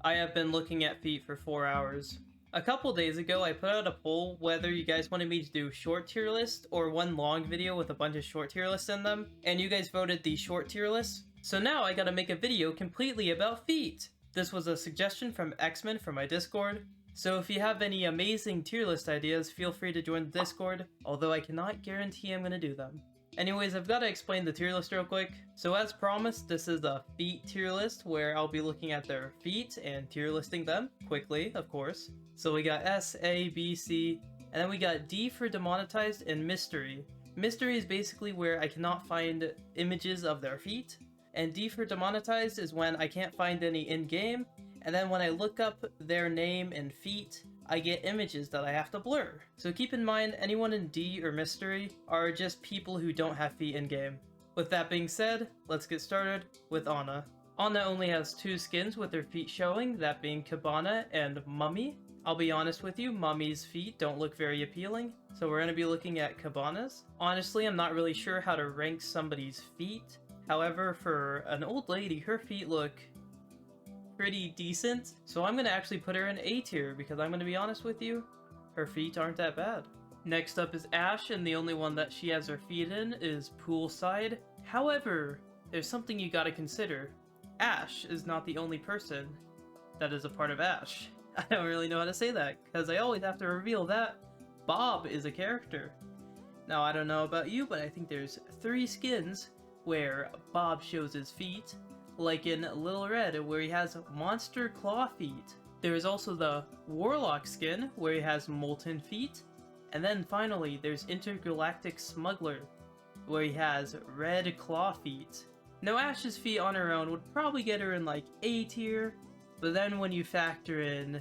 I have been looking at feet for 4 hours. A couple days ago, I put out a poll whether you guys wanted me to do short tier list or one long video with a bunch of short tier lists in them, and you guys voted the short tier list. So now I gotta make a video completely about feet. This was a suggestion from X-Men from my Discord. So if you have any amazing tier list ideas, feel free to join the Discord, although I cannot guarantee I'm gonna do them. Anyways, I've got to explain the tier list real quick. So as promised, this is a feet tier list where I'll be looking at their feet and tier listing them quickly, of course. So we got S, A, B, C, and then we got D for demonetized and mystery. Mystery is basically where I cannot find images of their feet, and D for demonetized is when I can't find any in-game, and then when I look up their name and feet, I get images that I have to blur. So keep in mind, anyone in D or mystery are just people who don't have feet in-game. With that being said, let's get started with Ana. Ana only has 2 skins with their feet showing, that being Cabana and Mummy. I'll be honest with you, Mummy's feet don't look very appealing, so we're going to be looking at Cabana's. Honestly, I'm not really sure how to rank somebody's feet. However, for an old lady, her feet look pretty decent, so I'm gonna actually put her in A tier because I'm gonna be honest with you, her feet aren't that bad. Next up is Ash, and the only one that she has her feet in is Poolside. However, there's something you gotta consider. Ash is not the only person that is a part of Ash. I don't really know how to say that because I always have to reveal that Bob is a character. Now I don't know about you, but I think there's 3 skins where Bob shows his feet, like in Little Red, where he has monster claw feet. There is also the Warlock skin, where he has molten feet. And then finally, there's Intergalactic Smuggler, where he has red claw feet. Now Ash's feet on her own would probably get her in like A tier, but then when you factor in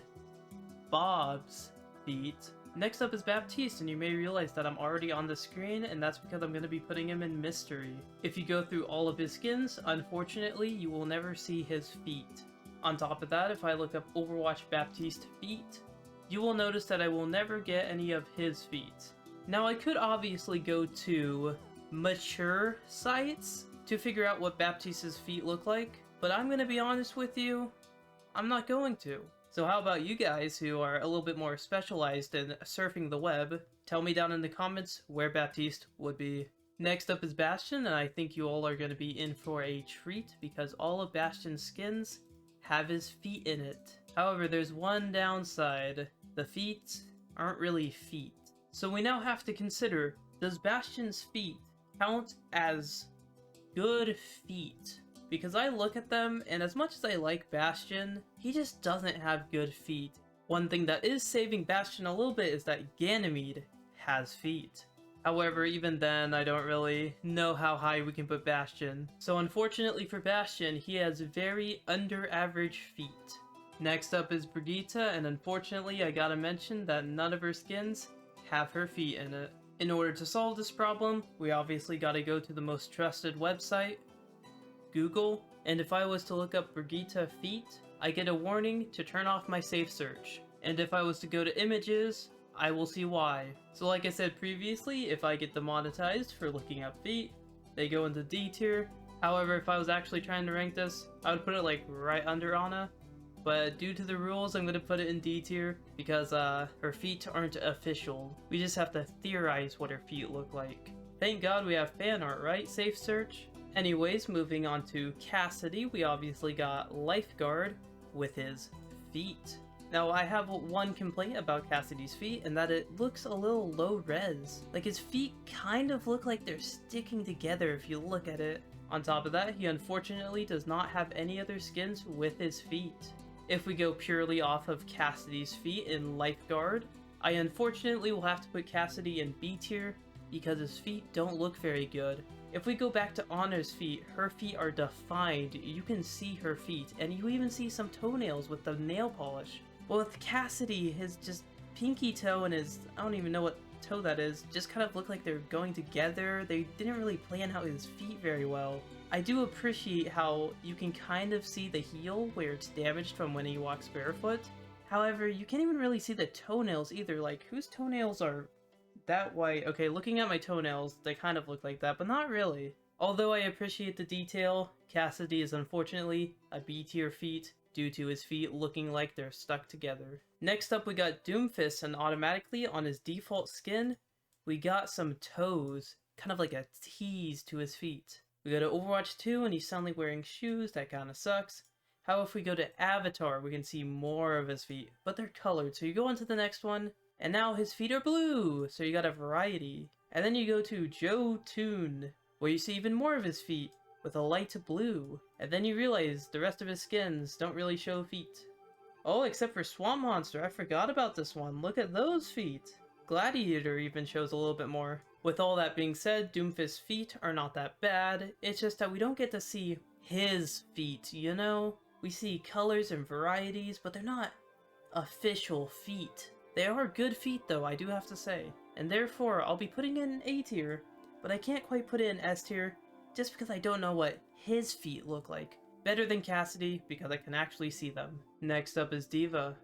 Bob's feet. Next up is Baptiste, and you may realize that I'm already on the screen, and that's because I'm going to be putting him in mystery. If you go through all of his skins, unfortunately, you will never see his feet. On top of that, if I look up Overwatch Baptiste feet, you will notice that I will never get any of his feet. Now, I could obviously go to mature sites to figure out what Baptiste's feet look like, but I'm going to be honest with you, I'm not going to. So how about you guys who are a little bit more specialized in surfing the web? Tell me down in the comments where Baptiste would be. Next up is Bastion, and I think you all are going to be in for a treat because all of Bastion's skins have his feet in it. However, there's one downside. The feet aren't really feet. So we now have to consider, does Bastion's feet count as good feet? Because I look at them, and as much as I like Bastion, he just doesn't have good feet. One thing that is saving Bastion a little bit is that Ganymede has feet. However, even then, I don't really know how high we can put Bastion. So unfortunately for Bastion, he has very under-average feet. Next up is Brigitte, and unfortunately I gotta mention that none of her skins have her feet in it. In order to solve this problem, we obviously gotta go to the most trusted website, Google, and if I was to look up Brigitte feet, I get a warning to turn off my safe search. And if I was to go to images, I will see why. So like I said previously, if I get demonetized for looking up feet, they go into D tier. However, if I was actually trying to rank this, I would put it like right under Ana. But due to the rules, I'm going to put it in D tier because her feet aren't official. We just have to theorize what her feet look like. Thank God we have fan art, right? Safe search. Anyways, moving on to Cassidy, we obviously got Lifeguard with his feet. Now, I have one complaint about Cassidy's feet, and that it looks a little low res. Like, his feet kind of look like they're sticking together if you look at it. On top of that, he unfortunately does not have any other skins with his feet. If we go purely off of Cassidy's feet in Lifeguard, I unfortunately will have to put Cassidy in B tier because his feet don't look very good. If we go back to Ana's feet, her feet are defined. You can see her feet, and you even see some toenails with the nail polish. Well, with Cassidy, his just pinky toe and his, I don't even know what toe that is, just kind of look like they're going together. They didn't really plan out his feet very well. I do appreciate how you can kind of see the heel where it's damaged from when he walks barefoot. However, you can't even really see the toenails either. Like, whose toenails are that white? Okay, looking at my toenails, they kind of look like that, but not really. Although I appreciate the detail, Cassidy is unfortunately a B tier feet due to his feet looking like they're stuck together. Next up we got Doomfist, and automatically on his default skin, we got some toes, kind of like a tease to his feet. We go to Overwatch 2 and he's suddenly wearing shoes, that kind of sucks. How if we go to Avatar, we can see more of his feet, but they're colored. So you go on to the next one, and now his feet are blue, so you got a variety. And then you go to Jotun, where you see even more of his feet, with a light blue. And then you realize the rest of his skins don't really show feet. Oh, except for Swamp Monster, I forgot about this one. Look at those feet. Gladiator even shows a little bit more. With all that being said, Doomfist's feet are not that bad. It's just that we don't get to see his feet, you know? We see colors and varieties, but they're not official feet. They are good feet though, I do have to say. And therefore, I'll be putting in A tier, but I can't quite put it in S tier, just because I don't know what his feet look like. Better than Cassidy, because I can actually see them. Next up is Diva.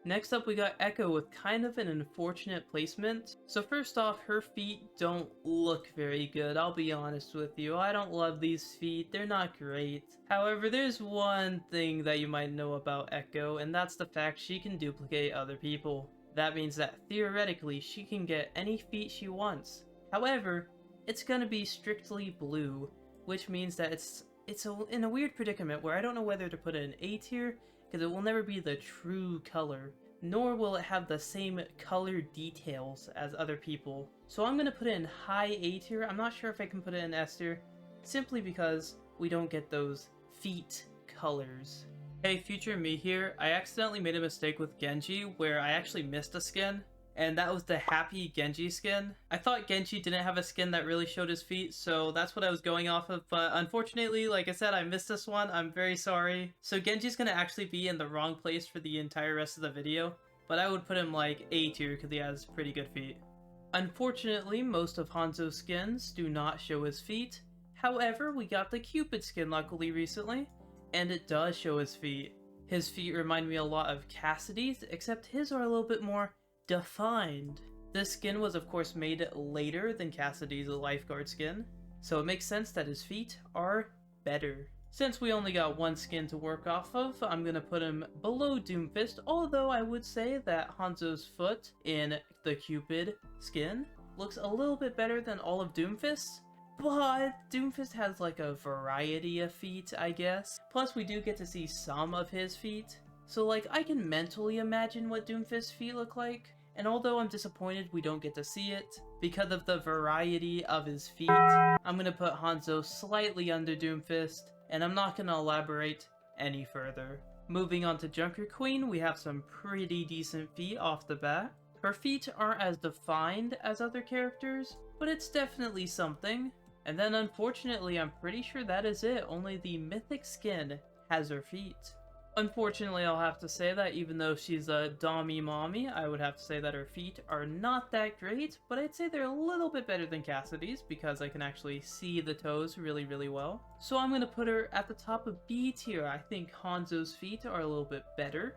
Next up we got Echo with kind of an unfortunate placement. So first off, her feet don't look very good, I'll be honest with you. I don't love these feet, they're not great. However, there's one thing that you might know about Echo, and that's the fact she can duplicate other people. That means that theoretically she can get any feet she wants. However, it's gonna be strictly blue, which means that it's in a weird predicament where I don't know whether to put it in A tier, because it will never be the true color, nor will it have the same color details as other people. So I'm going to put it in high A tier. I'm not sure if I can put it in S tier, simply because we don't get those feet colors. Hey, future me here. I accidentally made a mistake with Genji where I actually missed a skin, and that was the Happy Genji skin. I thought Genji didn't have a skin that really showed his feet, so that's what I was going off of, but unfortunately, like I said, I missed this one. I'm very sorry. So Genji's gonna actually be in the wrong place for the entire rest of the video, but I would put him like A tier because he has pretty good feet. Unfortunately, most of Hanzo's skins do not show his feet. However, we got the Cupid skin luckily recently, and it does show his feet. His feet remind me a lot of Cassidy's, except his are a little bit more defined. This skin was of course made later than Cassidy's lifeguard skin, so it makes sense that his feet are better. Since we only got one skin to work off of, I'm gonna put him below Doomfist, although I would say that Hanzo's foot in the Cupid skin looks a little bit better than all of Doomfist's, but Doomfist has like a variety of feet, I guess. Plus we do get to see some of his feet. So like, I can mentally imagine what Doomfist's feet look like, and although I'm disappointed we don't get to see it, because of the variety of his feet, I'm gonna put Hanzo slightly under Doomfist, and I'm not gonna elaborate any further. Moving on to Junker Queen, we have some pretty decent feet off the bat. Her feet aren't as defined as other characters, but it's definitely something. And then unfortunately, I'm pretty sure that is it, only the mythic skin has her feet. Unfortunately, I'll have to say that even though she's a dommy mommy, I would have to say that her feet are not that great, but I'd say they're a little bit better than Cassidy's because I can actually see the toes really, really well. So I'm going to put her at the top of B tier. I think Hanzo's feet are a little bit better,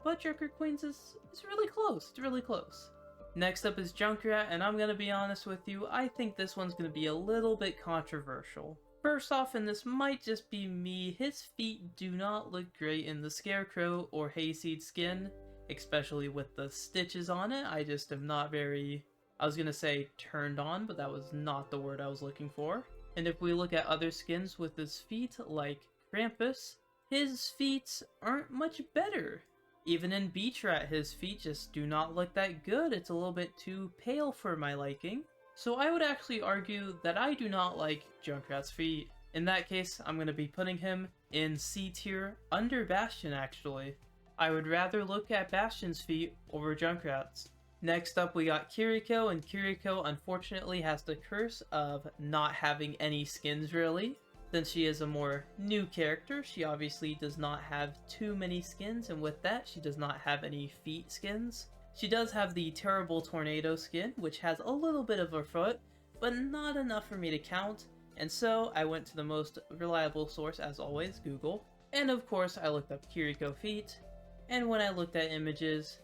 but Junker Queen's is really close. It's really close. Next up is Junkrat, and I'm going to be honest with you, I think this one's going to be a little bit controversial. First off, and this might just be me, his feet do not look great in the Scarecrow or Hayseed skin, especially with the stitches on it. I just am not very, I was gonna say turned on, but that was not the word I was looking for. And if we look at other skins with his feet, like Krampus, his feet aren't much better. Even in Beach Rat, his feet just do not look that good. It's a little bit too pale for my liking. So I would actually argue that I do not like Junkrat's feet. In that case, I'm going to be putting him in C tier, under Bastion actually. I would rather look at Bastion's feet over Junkrat's. Next up we got Kiriko, and Kiriko unfortunately has the curse of not having any skins really. Since she is a more new character, she obviously does not have too many skins, and with that she does not have any feet skins. She does have the terrible tornado skin, which has a little bit of her foot, but not enough for me to count, and so I went to the most reliable source as always, Google. And of course I looked up Kiriko feet, and when I looked at images,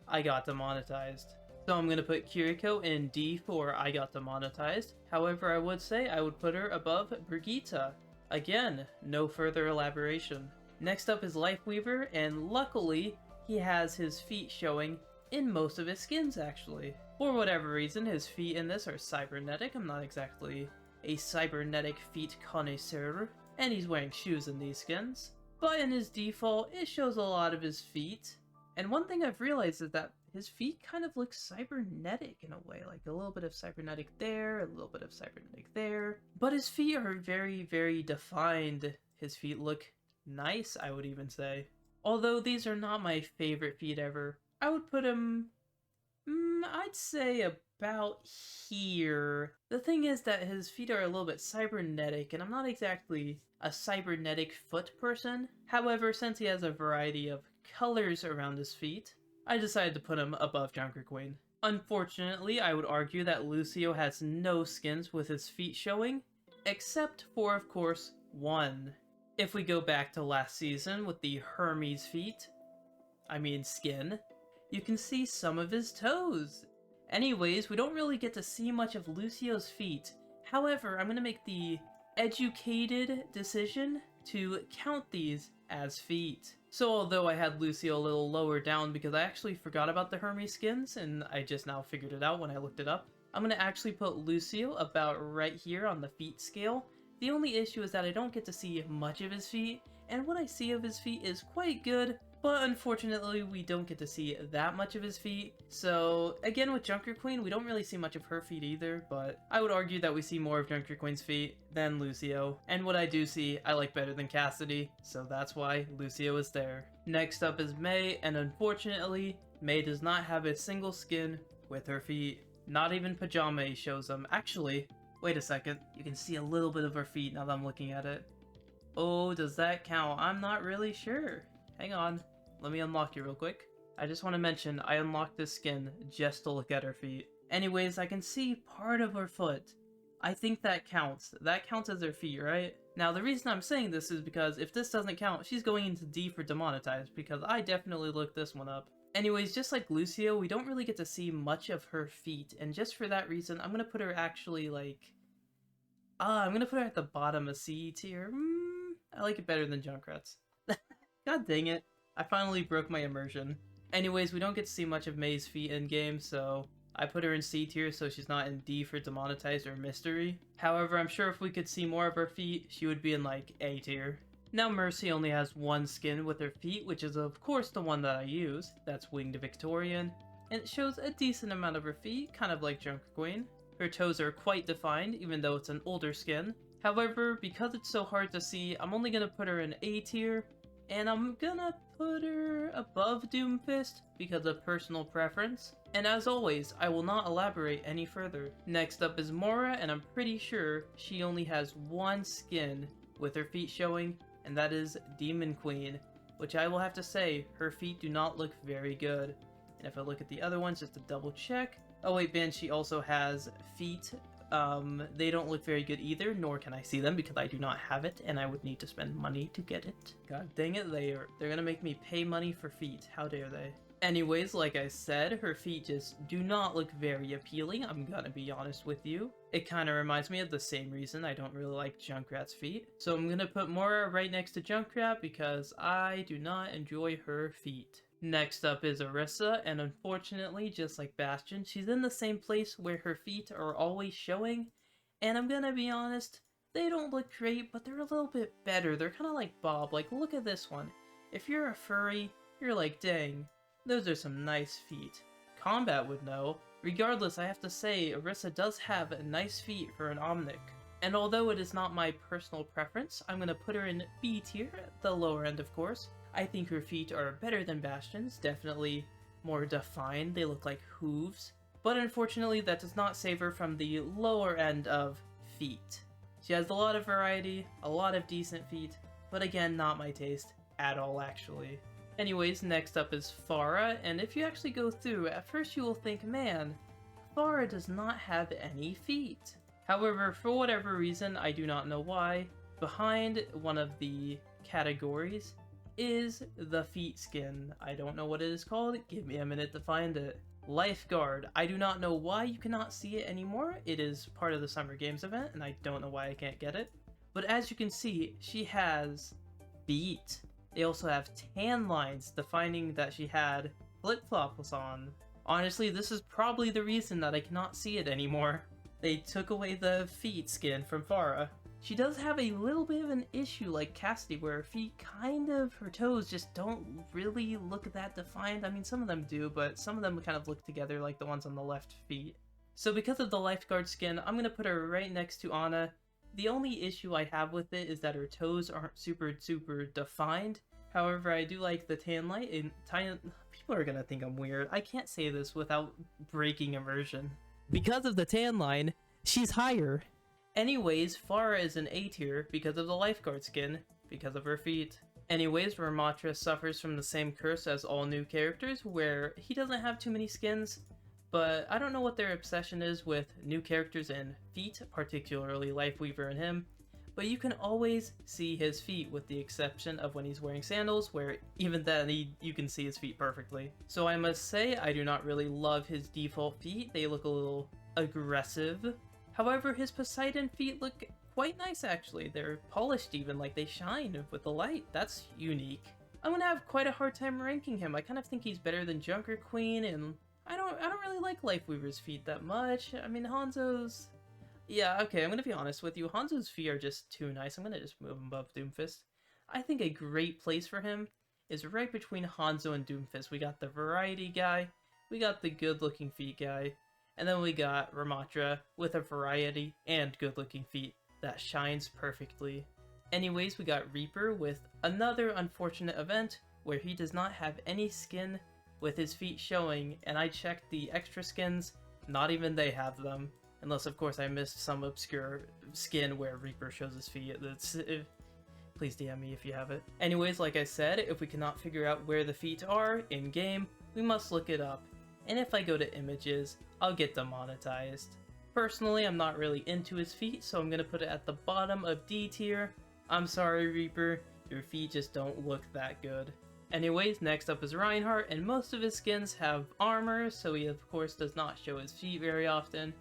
I got demonetized. So I'm gonna put Kiriko in D for I got demonetized. However, I would say I would put her above Brigitte. Again, no further elaboration. Next up is Lifeweaver, and luckily, he has his feet showing in most of his skins, actually. For whatever reason, his feet in this are cybernetic. I'm not exactly a cybernetic feet connoisseur, and he's wearing shoes in these skins. But in his default, it shows a lot of his feet. And one thing I've realized is that his feet kind of look cybernetic in a way, like a little bit of cybernetic there, a little bit of cybernetic there. But his feet are very, very defined. His feet look nice, I would even say. Although these are not my favorite feet ever, I would put him, I'd say about here. The thing is that his feet are a little bit cybernetic, and I'm not exactly a cybernetic foot person. However, since he has a variety of colors around his feet, I decided to put him above Junker Queen. Unfortunately, I would argue that Lucio has no skins with his feet showing, except for, of course, one. If we go back to last season with the Hermes feet, skin, you can see some of his toes. Anyways, we don't really get to see much of Lucio's feet. However, I'm going to make the educated decision to count these as feet. So although I had Lucio a little lower down because I actually forgot about the Hermes skins and I just now figured it out when I looked it up, I'm going to actually put Lucio about right here on the feet scale. The only issue is that I don't get to see much of his feet, and what I see of his feet is quite good, but unfortunately we don't get to see that much of his feet. So again, with Junker Queen, we don't really see much of her feet either, but I would argue that we see more of Junker Queen's feet than Lucio. And what I do see, I like better than Cassidy, so that's why Lucio is there. Next up is Mei, and unfortunately, Mei does not have a single skin with her feet. Not even Pajama shows them. Actually, wait a second, you can see a little bit of her feet now that I'm looking at it. Oh, does that count? I'm not really sure. Hang on. Let me unlock you real quick. I just want to mention, I unlocked this skin just to look at her feet. Anyways, I can see part of her foot. I think that counts. That counts as her feet, right? Now, the reason I'm saying this is because if this doesn't count, she's going into D for demonetized, because I definitely looked this one up. Anyways, just like Lucio, we don't really get to see much of her feet, and just for that reason, I'm gonna put her actually, I'm gonna put her at the bottom of C tier. I like it better than Junkrat's. God dang it. I finally broke my immersion. Anyways, we don't get to see much of Mei's feet in-game, so I put her in C tier so she's not in D for demonetized or mystery. However, I'm sure if we could see more of her feet, she would be in, A tier. Now, Mercy only has one skin with her feet, which is of course the one that I use. That's Winged Victorian, and it shows a decent amount of her feet, kind of like Junker Queen. Her toes are quite defined, even though it's an older skin. However, because it's so hard to see, I'm only gonna put her in A tier, and I'm gonna put her above Doomfist because of personal preference. And as always, I will not elaborate any further. Next up is Mora, and I'm pretty sure she only has one skin with her feet showing, and that is Demon Queen, which I will have to say, her feet do not look very good. And if I look at the other ones just to double check, oh wait, Banshee also has feet. They don't look very good either, nor can I see them because I do not have it, and I would need to spend money to get it. God dang it, they're gonna make me pay money for feet. How dare they? Anyways, like I said, her feet just do not look very appealing, I'm gonna be honest with you. It kinda reminds me of the same reason I don't really like Junkrat's feet. So I'm gonna put Mora right next to Junkrat because I do not enjoy her feet. Next up is Orisa, and unfortunately, just like Bastion, she's in the same place where her feet are always showing, and I'm gonna be honest, they don't look great, but they're a little bit better. They're kind of like Bob. Like, look at this one. If you're a furry, you're like, dang, those are some nice feet. Combat would know. Regardless, I have to say, Orisa does have nice feet for an Omnic. And although it is not my personal preference, I'm gonna put her in B tier, the lower end of course. I think her feet are better than Bastion's, definitely more defined, they look like hooves. But unfortunately, that does not save her from the lower end of feet. She has a lot of variety, a lot of decent feet, but again, not my taste at all actually. Anyways, next up is Pharah, and if you actually go through, at first you will think, man, Pharah does not have any feet. However, for whatever reason, I do not know why, behind one of the categories is the feet skin. I don't know what it is called, give me a minute to find it. Lifeguard. I do not know why you cannot see it anymore. It is part of the Summer Games event, and I don't know why I can't get it. But as you can see, she has feet. They also have tan lines, defining that she had flip-flops on. Honestly, this is probably the reason that I cannot see it anymore. They took away the feet skin from Pharah. She does have a little bit of an issue like Cassidy, where her feet her toes just don't really look that defined. I mean, some of them do, but some of them kind of look together like the ones on the left feet. So because of the lifeguard skin, I'm going to put her right next to Ana. The only issue I have with it is that her toes aren't super defined. However, I do like the tan light, and people are going to think I'm weird. I can't say this without breaking immersion. Because of the tan line, she's higher. Anyways, Pharah is an A tier because of the lifeguard skin, because of her feet. Anyways, Ramatra suffers from the same curse as all new characters, where he doesn't have too many skins, but I don't know what their obsession is with new characters and feet, particularly Lifeweaver and him, but you can always see his feet with the exception of when he's wearing sandals, where even then you can see his feet perfectly. So I must say, I do not really love his default feet. They look a little aggressive. However, his Poseidon feet look quite nice actually. They're polished even, like they shine with the light. That's unique. I'm gonna have quite a hard time ranking him. I kind of think he's better than Junker Queen, and I don't really like Lifeweaver's feet that much. I mean, Hanzo's... Yeah, okay, I'm gonna be honest with you. Hanzo's feet are just too nice. I'm gonna just move him above Doomfist. I think a great place for him is right between Hanzo and Doomfist. We got the variety guy, we got the good-looking feet guy, and then we got Ramatra with a variety and good-looking feet that shines perfectly. Anyways, we got Reaper with another unfortunate event where he does not have any skin with his feet showing, and I checked the extra skins, not even they have them. Unless, of course, I missed some obscure skin where Reaper shows his feet. Please DM me if you have it. Anyways, like I said, if we cannot figure out where the feet are in-game, we must look it up. And if I go to images, I'll get demonetized. Personally, I'm not really into his feet, so I'm gonna put it at the bottom of D tier. I'm sorry, Reaper, your feet just don't look that good. Anyways, next up is Reinhardt, and most of his skins have armor, so he of course does not show his feet very often,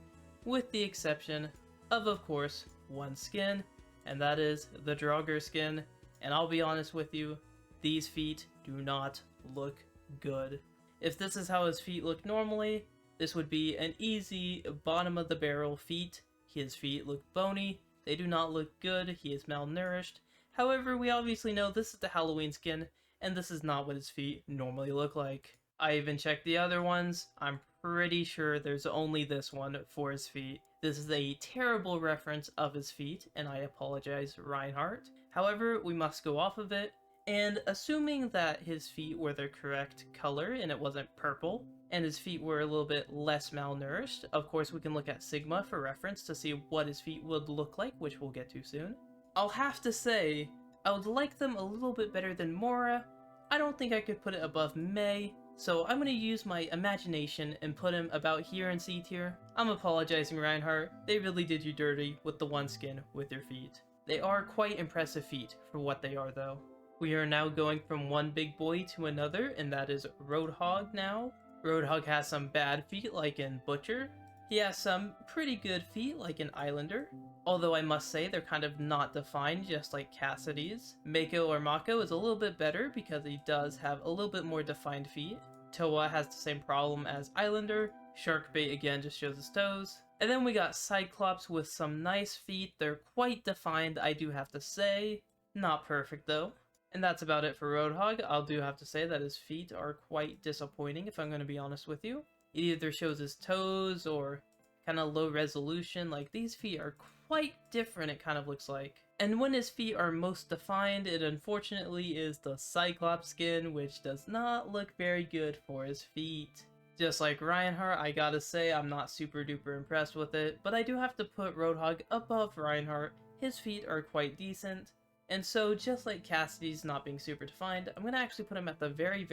with the exception of course, one skin, and that is the Draugr skin. And I'll be honest with you, these feet do not look good. If this is how his feet look normally, this would be an easy bottom of the barrel feet. His feet look bony, they do not look good, he is malnourished. However, we obviously know this is the Halloween skin, and this is not what his feet normally look like. I even checked the other ones. I'm pretty sure there's only this one for his feet. This is a terrible reference of his feet, and I apologize, Reinhardt. However, we must go off of it, and assuming that his feet were the correct color and it wasn't purple, and his feet were a little bit less malnourished, of course we can look at Sigma for reference to see what his feet would look like, which we'll get to soon. I'll have to say, I would like them a little bit better than Mora. I don't think I could put it above Mei, so I'm gonna use my imagination and put him about here in C tier. I'm apologizing, Reinhardt. They really did you dirty with the one skin with your feet. They are quite impressive feet for what they are though. We are now going from one big boy to another, and that is Roadhog now. Roadhog has some bad feet like in Butcher. He has some pretty good feet like in Islander. Although I must say they're kind of not defined, just like Cassidy's. Mako or Mako is a little bit better because he does have a little bit more defined feet. Toa has the same problem as Islander. Sharkbait again just shows his toes. And then we got Cyclops with some nice feet. They're quite defined, I do have to say. Not perfect though. And that's about it for Roadhog. I'll do have to say that his feet are quite disappointing, if I'm going to be honest with you. It either shows his toes or kind of low resolution. Like, these feet are quite different, it kind of looks like. And when his feet are most defined, it unfortunately is the Cyclops skin, which does not look very good for his feet. Just like Reinhardt, I gotta say I'm not super duper impressed with it, but I do have to put Roadhog above Reinhardt. His feet are quite decent. And so, just like Cassidy's not being super defined, I'm going to actually put him at the very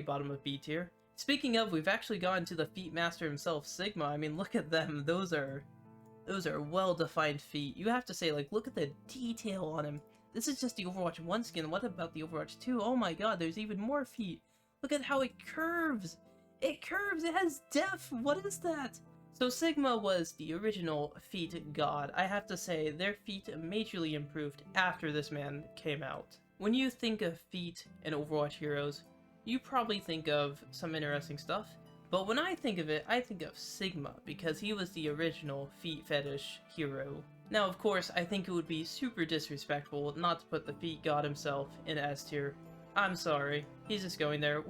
bottom of B tier. Speaking of, we've actually gone to the feet master himself, Sigma. I mean, look at them. Those are well-defined feet. You have to say, like, look at the detail on him. This is just the Overwatch 1 skin. What about the Overwatch 2? Oh my god, there's even more feet. Look at how it curves. It curves, it has depth, what is that? So Sigma was the original feet god. I have to say, their feet majorly improved after this man came out. When you think of feet and Overwatch heroes, you probably think of some interesting stuff. But when I think of it, I think of Sigma, because he was the original feet fetish hero. Now, of course, I think it would be super disrespectful not to put the feet god himself in S tier. I'm sorry, he's just going there.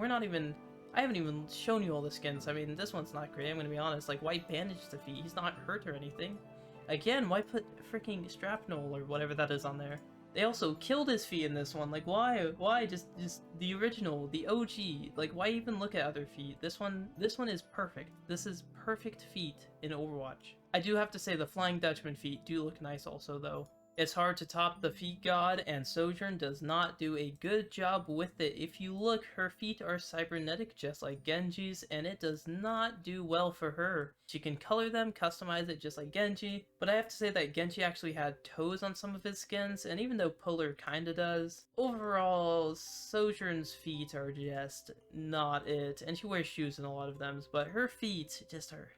I haven't even shown you all the skins. I mean, this one's not great, I'm gonna be honest. Like, why bandage the feet? He's not hurt or anything. Again, why put freaking shrapnel or whatever that is on there? They also killed his feet in this one. Like, why? Why? Just the original, the OG. Like, why even look at other feet? This one is perfect. This is perfect feet in Overwatch. I do have to say the Flying Dutchman feet do look nice also, though. It's hard to top the feet god, and Sojourn does not do a good job with it. If you look, her feet are cybernetic just like Genji's, and it does not do well for her. She can color them, customize it just like Genji, but I have to say that Genji actually had toes on some of his skins, and even though Polar kinda does, overall, Sojourn's feet are just not it, and she wears shoes in a lot of them, but her feet just are...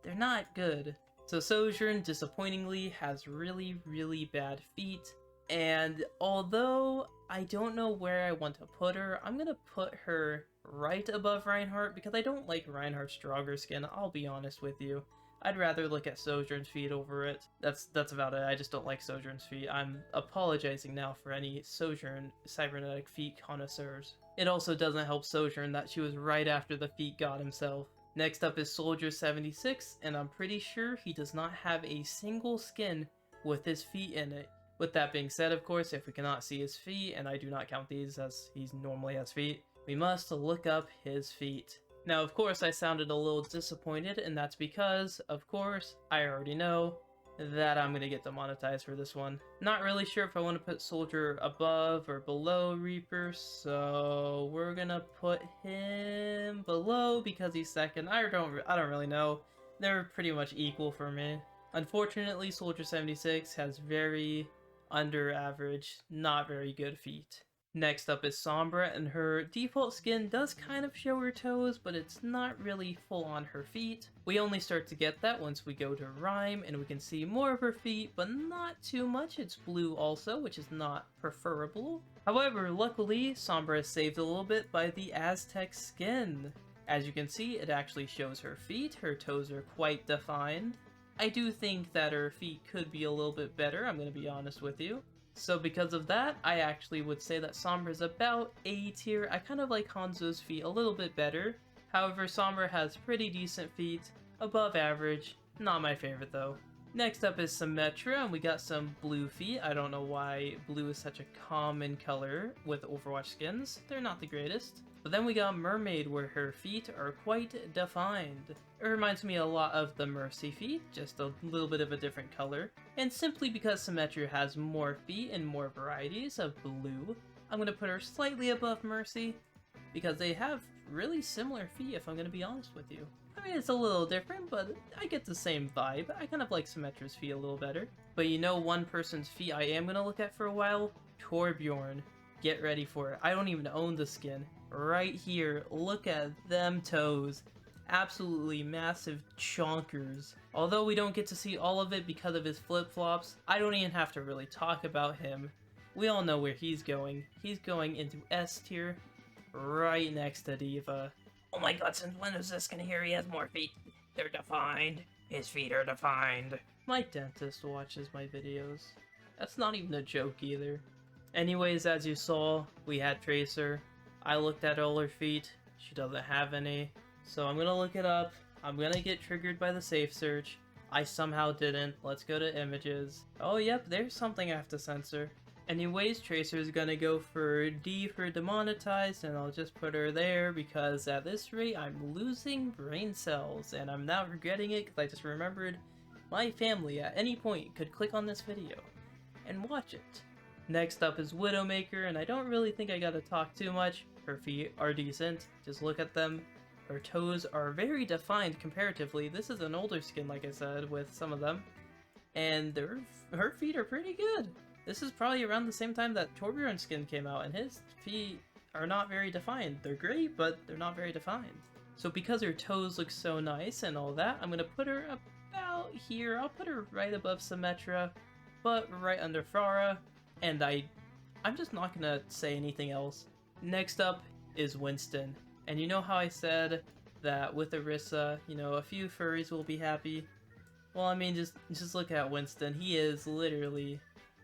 they're not good. So Sojourn, disappointingly, has really, really bad feet, and although I don't know where I want to put her, I'm gonna put her right above Reinhardt, because I don't like Reinhardt's stronger skin, I'll be honest with you. I'd rather look at Sojourn's feet over it. That's about it, I just don't like Sojourn's feet. I'm apologizing now for any Sojourn cybernetic feet connoisseurs. It also doesn't help Sojourn that she was right after the feet god himself. Next up is Soldier 76, and I'm pretty sure he does not have a single skin with his feet in it. With that being said, of course, if we cannot see his feet, and I do not count these as he normally has feet, we must look up his feet. Now, of course, I sounded a little disappointed, and that's because, of course, I already know that I'm gonna get demonetized for this one. Not really sure if I want to put Soldier above or below Reaper, so we're gonna put him below because he's second. I don't really know. They're pretty much equal for me. Unfortunately, Soldier 76 has very under average, not very good feet. Next up is Sombra, and her default skin does kind of show her toes, but it's not really full on her feet. We only start to get that once we go to Rhyme, and we can see more of her feet, but not too much. It's blue also, which is not preferable. However, luckily, Sombra is saved a little bit by the Aztec skin. As you can see, it actually shows her feet. Her toes are quite defined. I do think that her feet could be a little bit better, I'm going to be honest with you. So because of that, I actually would say that Sombra is about A tier. I kind of like Hanzo's feet a little bit better. However, Sombra has pretty decent feet, above average, not my favorite though. Next up is Symmetra, and we got some blue feet. I don't know why blue is such a common color with Overwatch skins. They're not the greatest. But then we got Mermaid, where her feet are quite defined. It reminds me a lot of the Mercy feet, just a little bit of a different color. And simply because Symmetra has more feet and more varieties of blue, I'm going to put her slightly above Mercy, because they have really similar feet, if I'm going to be honest with you. I mean, it's a little different, but I get the same vibe. I kind of like Symmetra's feet a little better. But you know one person's feet I am going to look at for a while? Torbjorn. Get ready for it. I don't even own the skin. Right here, look at them toes. Absolutely massive chonkers. Although we don't get to see all of it because of his flip-flops, I don't even have to really talk about him. We all know where he's going. He's going into S tier, right next to Diva. Oh my god, since when is this gonna hear he has more feet? They're defined. His feet are defined. My dentist watches my videos. That's not even a joke either. Anyways, as you saw, we had Tracer. I looked at all her feet. She doesn't have any. So I'm gonna look it up. I'm gonna get triggered by the safe search. I somehow didn't. Let's go to images. Oh yep, there's something I have to censor. Anyways, Tracer's gonna go for D for demonetized, and I'll just put her there because at this rate I'm losing brain cells, and I'm now regretting it because I just remembered my family at any point could click on this video and watch it. Next up is Widowmaker, and I don't really think I gotta talk too much. Her feet are decent, just look at them. Her toes are very defined comparatively. This is an older skin, like I said, with some of them. And her feet are pretty good. This is probably around the same time that Torbjorn's skin came out, and his feet are not very defined. They're great, but they're not very defined. So because her toes look so nice and all that, I'm gonna put her about here. I'll put her right above Symmetra, but right under Farah, and I'm just not gonna say anything else. Next up is Winston. And you know how I said that with Orisa, you know, a few furries will be happy? Well, I mean, just look at Winston. He is literally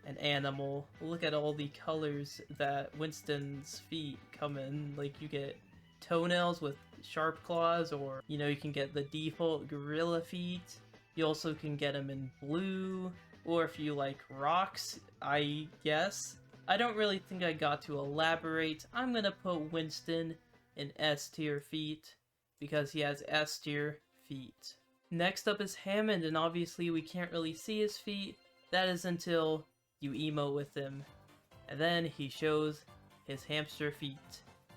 an animal. Look at all the colors that Winston's feet come in. Like, you get toenails with sharp claws, or, you know, you can get the default gorilla feet. You also can get them in blue, or if you like rocks, I guess. I don't really think I got to elaborate. I'm gonna put Winston in S tier feet, because he has S tier feet. Next up is Hammond, and obviously we can't really see his feet. That is until you emote with him, and then he shows his hamster feet.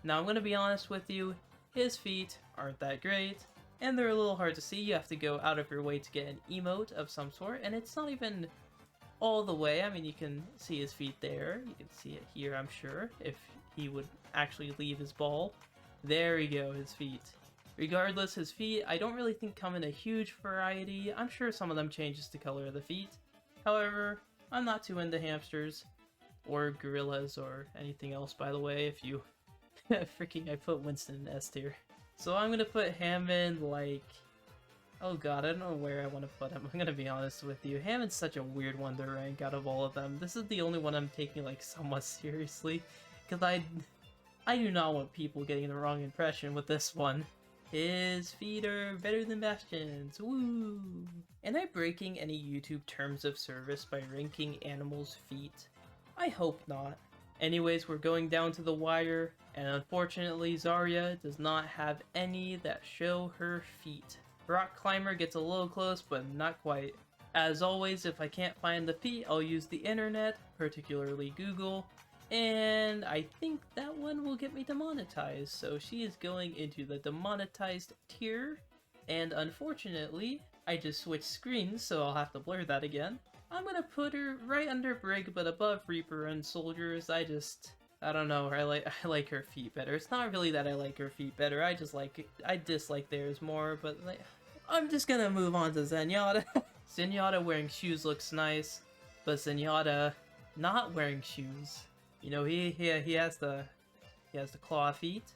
Now I'm gonna be honest with you, his feet aren't that great, and they're a little hard to see. You have to go out of your way to get an emote of some sort, and it's not even all the way. I mean, you can see his feet there, you can see it here, I'm sure, if he would actually leave his ball. There we go, his feet. Regardless, his feet, I don't really think come in a huge variety. I'm sure some of them changes the color of the feet. However, I'm not too into hamsters, or gorillas, or anything else, by the way, if you... Freaking, I put Winston in S tier. So I'm gonna put Hammond, like... Oh god, I don't know where I want to put him, I'm gonna be honest with you. Hammond's such a weird one to rank out of all of them. This is the only one I'm taking, like, somewhat seriously, because I do not want people getting the wrong impression with this one. His feet are better than Bastion's, woo! Am I breaking any YouTube terms of service by ranking animals' feet? I hope not. Anyways, we're going down to the wire, and unfortunately Zarya does not have any that show her feet. Rock Climber gets a little close, but not quite. As always, if I can't find the feet, I'll use the internet, particularly Google, and I think that one will get me demonetized, so she is going into the demonetized tier, and unfortunately, I just switched screens, so I'll have to blur that again. I'm gonna put her right under Brig, but above Reaper and Soldiers. I don't know, I like her feet better. It's not really that I like her feet better, I dislike theirs more, but like, I'm just gonna move on to Zenyatta. Zenyatta wearing shoes looks nice, but Zenyatta not wearing shoes. You know, he has the claw feet,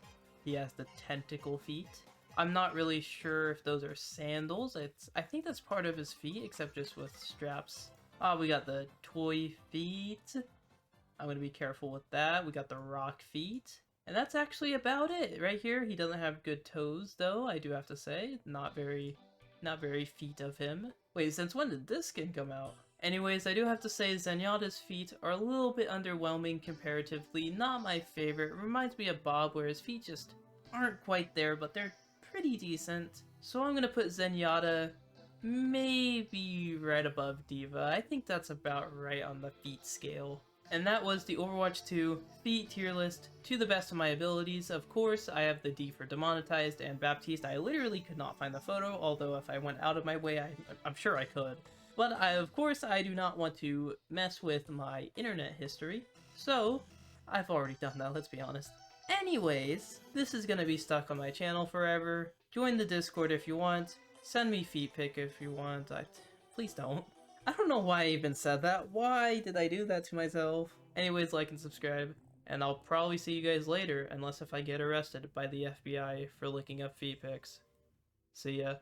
he has the tentacle feet. I'm not really sure if those are sandals. I think that's part of his feet, except just with straps. Ah, we got the toy feet. I'm gonna be careful with that. We got the rock feet. And that's actually about it right here. He doesn't have good toes though, I do have to say. Not very feet of him. Wait, since when did this skin come out? Anyways, I do have to say Zenyatta's feet are a little bit underwhelming comparatively. Not my favorite. Reminds me of Bob, where his feet just aren't quite there, but they're pretty decent. So I'm gonna put Zenyatta maybe right above Diva. I think that's about right on the feet scale. And that was the Overwatch 2 feet tier list to the best of my abilities. Of course, I have the D for Demonetized and Baptiste. I literally could not find the photo, although if I went out of my way, I'm sure I could. But of course, I do not want to mess with my internet history, so I've already done that, let's be honest. Anyways, this is gonna be stuck on my channel forever. Join the Discord if you want. Send me feet pic if you want. Please don't. I don't know why I even said that. Why did I do that to myself? Anyways, like and subscribe, and I'll probably see you guys later, unless if I get arrested by the FBI for looking up feet pics. See ya.